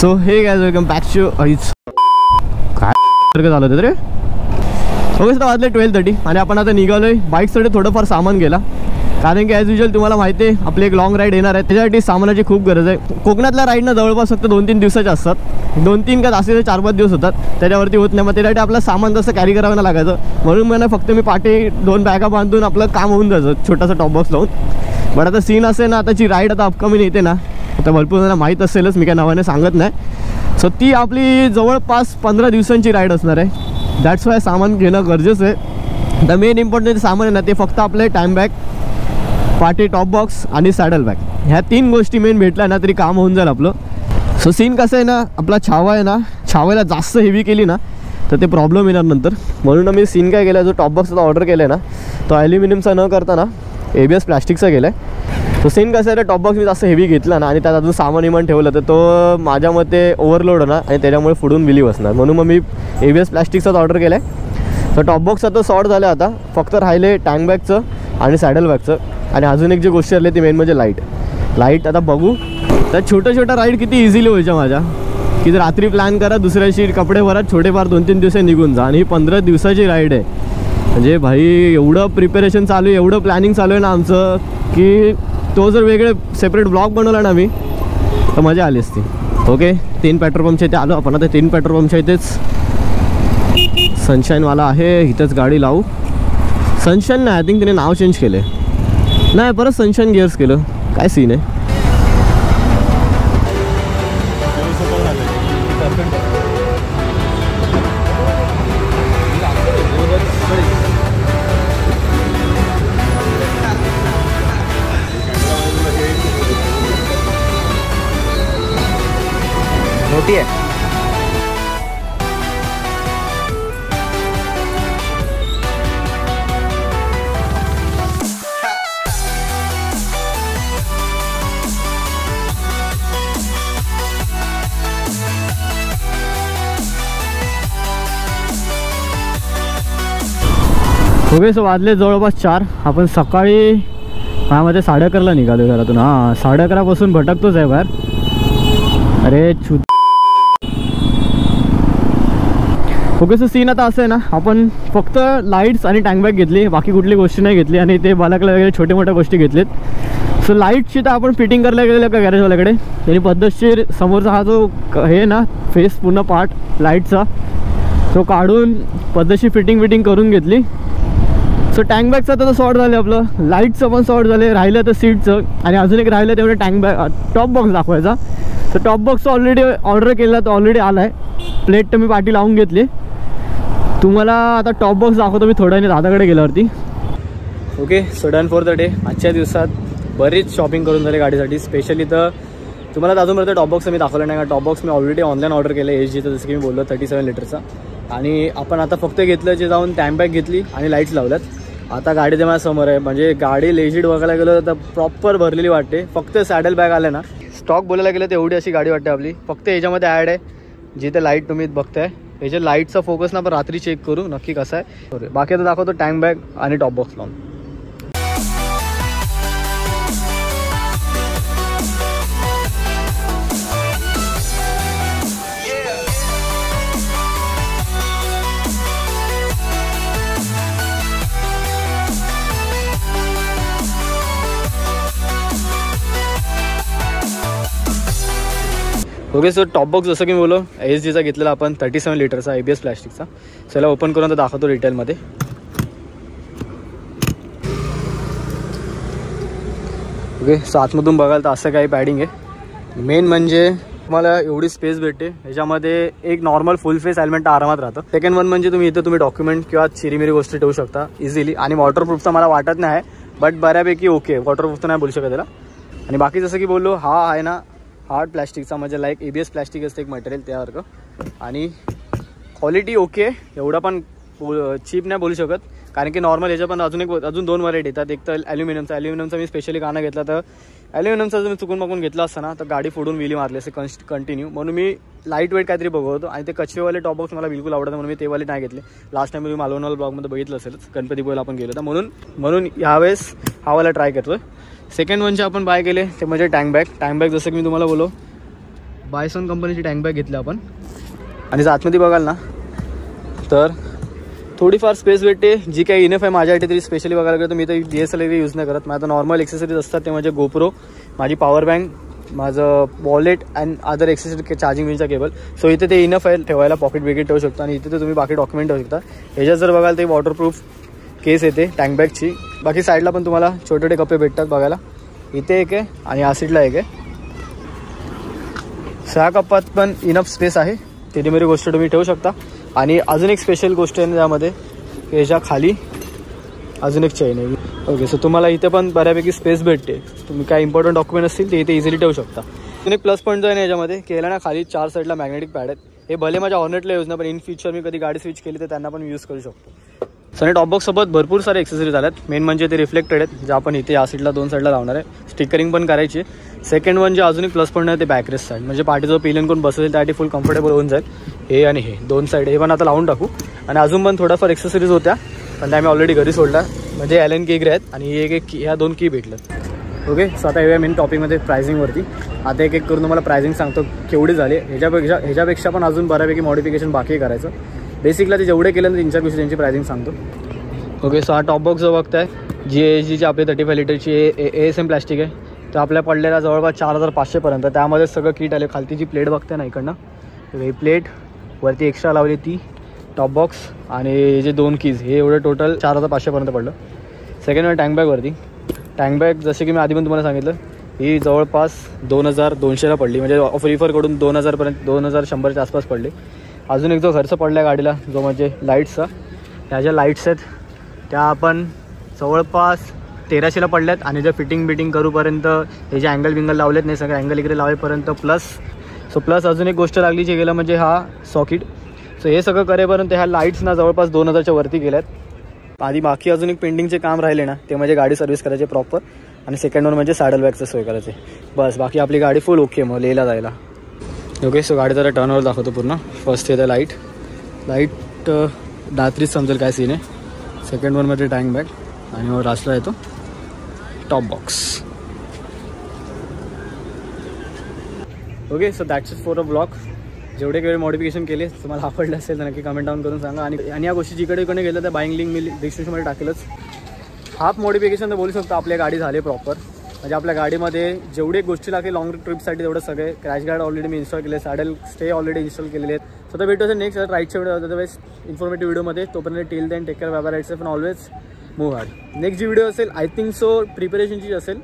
So hey guys welcome back to काय झालं होतं रे. ओके सर वाजले 12:30 आणि आपण आता निघालोय. बाईकसाठी थोडंफार सामान गेला कारण की ॲज युजल तुम्हाला माहिती आहे आपली एक लॉंग राईड येणार आहे, त्याच्यासाठी सामानाची खूप गरज आहे. कोकणातल्या राईडनं जवळपास फक्त 2-3 दिवसाचे असतात, 2-3 का जास्तीत 4-5 दिवस होतात, त्याच्यावरती होत नाही. मग त्यासाठी आपलं सामान जसं कॅरी करावं लागायचं, म्हणून मला फक्त मी पाठी 2 बॅगा बांधून आपलं काम होऊन जायचं छोटासा टॉप बॉक्स लावून. बट आता सीन असे ना, आताची राईड आता अपकमिंग येते ना, आता भरपूर जणांना माहीत असेलच, मी काय नावाने सांगत नाही. सो ती आपली जवळपास 15 दिवसांची राईड असणार आहे. दॅट्स वाय सामान घेणं गरजेचं आहे. द मेन इम्पॉर्टंट सामान आहे ना, ते फक्त आपले टाईम बॅग, पाठी टॉप बॉक्स आणि सॅडल बॅग, ह्या 3 गोष्टी मेन भेटल्या ना तरी काम होऊन जाईल आपलं. सो सीन कसं आहे ना, आपला छावा आहे ना, छावायला जास्त हेवी केली ना तर ते प्रॉब्लेम येणार नंतर. म्हणून मी सीन काय केलं, जो टॉप बॉक्स आता ऑर्डर केला आहे ना, तो ॲल्युमिनियमचा न करता ना ABS प्लॅस्टिकचा गेला आहे. तो सीन कसं आहे ना, टॉप बॉक्स मी जास्त हेवी घेतला ना आणि त्यात अजून सामान इमान ठेवलं तर तो माझ्या मते ओव्हरलोड होणार आणि त्याच्यामुळे फुडून विली बसणार. म्हणून मग मी ABS प्लॅस्टिकचाच ऑर्डर केला आहे. तर टॉप बॉक्स आता सॉर्ट झालं, आता फक्त राहिले टँक बॅगचं आणि सॅडल बॅगचं. आणि अजून एक जी गोष्ट आली ती मेन म्हणजे लाईट. आता बघू तर छोट्या राईड किती इझिली व्हायच्या माझ्या, की जर रात्री प्लॅन करा, दुसऱ्याशी कपडे भरा, छोटेफार 2-3 दिवस निघून जा. आणि ही 15 दिवसाची राईड आहे. म्हणजे भाई एवढं प्रिपरेशन चालू आहे, एवढं प्लॅनिंग चालू आहे ना आमचं, की तो जर वेगळे सेपरेट ब्लॉग बनवला ना मी तर मजा आली असती. ओके 3 पेट्रोल पंपच्या इथे आलो आपण. आता 3 पेट्रोल पंपच्या इथेच सनशाईनवाला आहे, इथंच गाडी लावू. सनशाईन नाही, आय थिंक तिने नाव चेंज केलं आहे. नाही, परत सनशाईन गिअर्स केलं. काय सीन आहे. मोठी आहे. ओके सो वाजले जवळपास 4. आपण सकाळी माझ्या 11:30ला निघालो घरातून. हां 11:30पासून भटकतोच आहे बाहेर. अरे ओके सो सीन आता असं आहे ना, आपण फक्त लाईट्स आणि टँक बॅग घेतली, बाकी कुठली गोष्टी नाही घेतली. आणि ते बालकला वगैरे छोट्या मोठ्या गोष्टी घेतलीत. सो लाईटची तर आपण फिटिंग करायला गेलेलं का गॅरेजवाल्याकडे, त्यांनी पद्धतशीर समोरचा हा जो हे ना फेस पूर्ण पार्ट लाईटचा तो काढून पद्धतशीर फिटिंग करून घेतली. सो टँक बॅगचं तर सॉर्ट झालं, आपलं लाईटचं पण सॉर्ट झाले. राहिलं तर सीटचं आणि अजून एक राहिलं तेवढं टँक बॅग टॉप बॉक्स दाखवायचा. तर टॉप बॉक्स ऑलरेडी ऑर्डर केला, तो ऑलरेडी आला आहे. प्लेट तर मी पाठी लावून घेतली. तुम्हाला आता टॉप बॉक्स दाखवतो मी थोड्याने दादाकडे गेल्यावरती. Okay so done for the day. आजच्या दिवसात बरीच शॉपिंग करून झाली गाडीसाठी. स्पेशली तर तुम्हाला अजूनपर्यंत टॉप बॉक्स मी दाखवलं नाही का. टॉप बॉक्स मी ऑलरेडी ऑनलाईन ऑर्डर केलं आहे HGचं, जसं की मी बोललो 37 लिटरचा. आणि आपण आता फक्त घेतलं जे जाऊन टँक बॅग घेतली आणि लाईट्स लावल्यात. आता गाडी ते माझ्या समोर आहे. म्हणजे गाडी लेजिट बघायला गेलं तर प्रॉपर भरलेली वाटते. फक्त सॅडल बॅग आले ना, स्टॉक बोलायला गेलं तर एवढी अशी गाडी वाटते आपली. फक्त याच्यामध्ये ॲड आहे जिथे लाईट तुम्ही बघताय, याच्या लाईटचा फोकस ना आपण रात्री चेक करू नक्की कसा आहे. बाकी आता दाखवतो टँक बॅग आणि टॉप बॉक्स लावून. ओके सो टॉप बॉक्स जसं की मी बोलो HGचा घेतलेला आपण 37 लिटरचा ABS प्लॅस्टिकचा. सो याला ओपन करून तर दाखवतो डिटेलमध्ये. ओके सो आतमधून बघाल तर असं काही पॅडिंग आहे. मेन म्हणजे तुम्हाला एवढी स्पेस भेटते. ह्याच्यामध्ये एक नॉर्मल फुल फेस हेल्मेट आरामात राहतं. सेकंड वन म्हणजे तुम्ही इथं डॉक्युमेंट किंवा चिरीमिरी गोष्टी ठेवू शकता इझिली. आणि वॉटरप्रूफचा मला वाटत नाही, बट बऱ्यापैकी ओके. वॉटरप्रूफ तर नाही बोलू शकत त्याला. आणि बाकी जसं की बोललो हा आहे ना हार्ड प्लॅस्टिकचा, म्हणजे लाईक ABS प्लॅस्टिक असते एक मटेरियल त्यासारखं. आणि क्वालिटी ओके, एवढा पण चीप नाही बोलू शकत. कारण की नॉर्मल याच्या पण अजून 2 व्हरायटी येतात. एक तर ॲल्युमिनियमचा मी स्पेशली काना घेतला. तर ॲल्युमिनियमचा जर मी चुकून मागून घेतला असता ना तर गाडी फोडून विली मारली असते कंटिन्यू. म्हणून मी लाईट वेट काहीतरी बघवतो. आणि ते कचवेवाले टॉप बॉक्स मला बिलकुल आवडतं, म्हणून मी तेवाले नाही घेतले. लास्ट टाइम मी मालवणवाला ब्लॉगमध्ये बघितलं असेल, गणपतीपुळेला आपण गेलो होतं. म्हणून यावेळेस हावाला ट्राय करतोय. सेकंड वनचे आपण बाय केले ते म्हणजे टँक बॅग. जसं की मी तुम्हाला बोलो बायसन कंपनीची टँक बॅग घेतली आपण. आणि आतमध्ये बघाल ना तर थोडीफार स्पेस भेटते, जी काही इनफ आहे माझ्यासाठी तरी. स्पेशली बघायला गेलं तर मी तर DSLR यूज नाही करत. माझं नॉर्मल एक्सेसरीज असतात ते म्हणजे GoPro, माझी पॉवर बँक, माझं wallet and other accessory, charging विंगचा केबल. सो इथे ते इनफ आहे ठेवायला. पॉकेट बिकेट ठेवू शकता आणि इथे तर तुम्ही बाकी डॉक्युमेंट ठेवू शकता. ह्याच्यात जर बघाल तर वॉटरप्रूफ केस येते टँक बॅगची. बाकी साईडला पण तुम्हाला छोटे छोटे कप्पे भेटतात बघायला. इथे एक आहे आणि या साईडला एक आहे. 6 कप्पात पण इनफ स्पेस आहे. तिथे मेरी गोष्ट तुम्ही ठेवू शकता. आणि अजून एक स्पेशल गोष्ट आहे त्यामध्ये, याच्या खाली अजून एक चेन आहे. ओके, सो तुम्हाला इथे पण बऱ्यापैकी स्पेस भेटते. तुम्ही काय इम्पॉर्टंट डॉक्युमेंट असतील ते इथे इझिली ठेवू शकता. एक प्लस पॉईंट जो आहे ना याच्यामध्ये केला ना, खाली 4 साईडला मॅग्नेटिक पॅड आहेत. हे भले माझ्या हॉर्नेटला यूज नाही, पण इन फ्युचर मी कधी गाडी स्विच केली तर त्यांना पण यूज करू शकतो. सो आणि टॉपबॉक्ससोबत भरपूर सारे एक्सेसरीज आल्यात. मेन म्हणजे ते रिफ्लेक्टेड आहेत, जे आपण इथे या साईडला 2 साईडला लावणार आहे. स्टिकरिंग पण करायची. सेकंड वन जे अजून एक प्लस पॉईंट आहे ते बॅकरेस्ट साईड, म्हणजे पाठीजवळ पिलियन कोण बसेल त्यासाठी फुल कम्फर्टेबल होऊन जाईल. हे आणि हे 2 साईड हे पण आता लावून टाकू. आणि अजून पण थोडाफार एक्सेसरीज होत्या, पण त्या आम्ही ऑलरेडी घरी सोडल्या. म्हणजे ॲलन की आहेत आणि एक ह्या 2 की भेटल्यात. ओके, सो आता येऊया मेन टॉपिकमध्ये प्रायझिंगवरती. आता एक एक करून तुम्हाला प्रायझिंग सांगतो केवढी झाली. ह्याच्यापेक्षा पण अजून बऱ्यापैकी मॉडिफिकेशन बाकी करायचं. बेसिकला ते जेवढे केलं त्यांच्या गोष्टी त्यांची प्रायझिंग सांगतो. ओके, सो हा टॉपबॉक्स जो बघताय GASGची आपली 35 लिटरची ASM प्लॅस्टिक आहे. तर आपल्या पडलेला जवळपास 4500पर्यंत. त्यामध्ये सगळं किट आले. खालती जी प्लेट बघते ना इकडनं, ही प्लेट वरती एक्स्ट्रा लावली ती टॉपबॉक्स आणि जे 2 कीज, हे एवढं टोटल 4500पर्यंत पडलं. सेकंड वन टँक बॅगवरती. टँक बॅग जसे की मी आधी पण तुम्हाला सांगितलं, ही जवळपास 2200ला पडली. म्हणजे ऑफरिफरकडून 2000पर्यंत 2100च्या आसपास पडली. अजून एक जो खर्च पडला आहे गाडीला, जो म्हणजे लाईट्सचा. ह्या ज्या लाईट्स आहेत त्या आपण जवळपास 1300ला पडल्यात. आणि जे फिटिंग बिटिंग करूपर्यंत हे जे अँगल बिंगल लावलेत नाही, सगळे अँगल इकडे लावेपर्यंत प्लस अजून एक गोष्ट लागली जी गेलं म्हणजे हा सॉकेट. सो हे सगळं करेपर्यंत ह्या लाईट्सना जवळपास 2000च्या वरती गेल्यात. आधी बाकी अजून एक पेंडिंगचे काम राहिले ना, ते म्हणजे गाडी सर्व्हिस करायचे प्रॉपर. आणि सेकंड वन म्हणजे सॅडल बॅगचं सोय करायचे. बस बाकी आपली गाडी फुल ओके मग लेला जायला. ओके, सो गाडी जरा टर्नवर दाखवतो पूर्ण. फर्स्ट येतं लाईट रात्रीच समजेल काय सीन आहे. सेकंड वनमध्ये टँक बॅग आणि मग लास्टला येतो top box. Okay, so that's it for a blog. जेवढे काही मॉडिफिकेशन केले तुम्हाला आवडलं असेल तर नक्की कमेंट डाऊन करून सांगा. आणि या गोष्टी जिकडे गेलं तर बाईंग लिंक मी डिस्क्रिप्शनमध्ये टाकेलच. हाफ मॉडिफिकेशन तर बोलू शकतो आपल्या गाडी झाले प्रॉपर. म्हणजे आपल्या गाडीमध्ये जेवढे गोष्टी लागतील लॉंग ट्रिपसाठी तेवढं सगळे. क्रॅश गार्ड ऑलरेडी मी इन्स्टॉल केले, सॅडल स्टे ऑलरेडी इन्स्टॉल केलेले आहेत. सो तर भेटू असेल नेक्स्ट राईटच्या व्हिडिओ, अदरवाईज इन्फॉर्मेटिव्ह व्हिडिओमध्ये. तोपर्यंत till then take care, bye bye, ride safe, पण ऑलवेज मूव्ह हार्ड. नेक्स्ट जी व्हिडिओ असेल आय थिंक सो प्रिपरेशनची असेल.